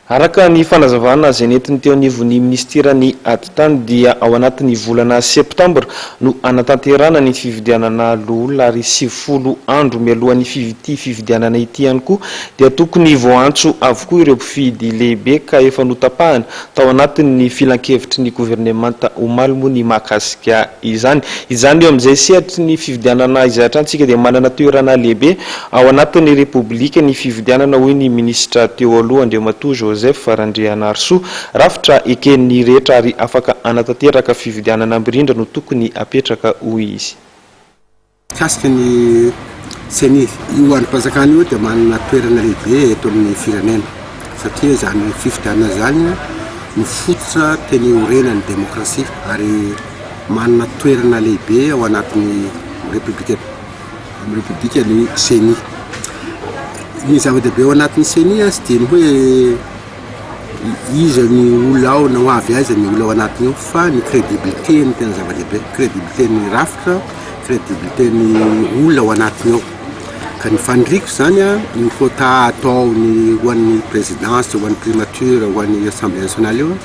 Araka ny fanazavana izay nentiny teo anivon'ny ministerany atitany dia ao anatin'ny volana septambra no anatanterana ny fividianana loholona ary 90 andro mialohan'ny fividianana ity ihany koa dia tokony voantso avokoa ireo mpifidy lehibe ka efa notapahana tao anatin'ny filan-kevitry ny gouvernemanta omaly ny mahakasika izany eo amin'izay sehatry ny fividianana izay atrantsika dia manana toerana lehibe ao anatin'ny republika ny fividianana hoy ny ministra teo aloha Andriamatoa Joseph Randrianarso rafitra eken'ny rehetra ary afaka anatanteraka fividianana ambirindra no tokony apetraka hoy izy. Kasika ny seni io androm-panjakana io dia manana toerana lehibe eto amin'ny firenena satria zany fividianana zany no fototra teny orenan'ny demokrasia ary manana toerana lehibe ao anatin'ny republika ny seni. Ny zava-dehibe ao anatin'ny seni sy dia ny hoe izy ny olona ao na ho avy azy ny olona ao anatiny ao fa ny crédibilité ny tena zava-dehibe, crédibilité ny rafitra, crédibilité ny olona ao anatiny ao. Ka ny fandriko zany ny quota atao ny ho an'ny présidence, ho an'ny primature, ho an'ny assemblée nationale io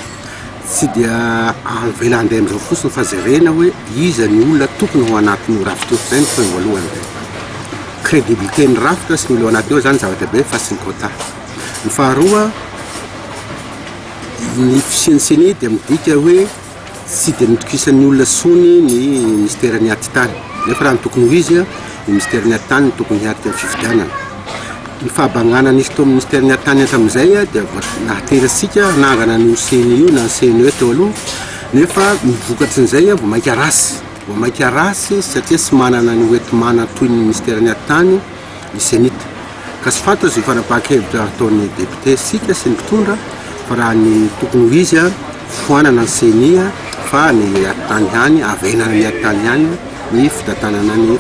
tsy dia avela andeha amin'izao fotsiny fa jerena hoe iza ny olona tokony ao anatin'ny rafitra io. Zay ny tena voalohany. Crédibilité ny rafitra sy ny olona ao anatiny ao zany zava-dehibe fa sy ny quota. Ny faharoa ny fisian'ny seni dia midika hoe tsy dia nitokisan'ny olona sony ny ministerany atitany nefa raha ny tokony ho izy ny ministerany atitany ny tokony hiarika amin'ny fividianana. Ny fahabangana nisy teo amin'ny ministerany atitany hatramin'izay dia nahaterasika nangana ny seni io na ny seni teo aloha nefa mivokatry n'izay vao maika rasy satria tsy manana ny hoentimana toy ny ministerany atitany ny senita ka sy fantatro ifanapahan-kevitra ataon'ny député sika sy ny mpitondra fa raha ny tokony ho izy foanana ny seni fa ny atitany ihany avenana ny atitany ihany ny fitantanana ny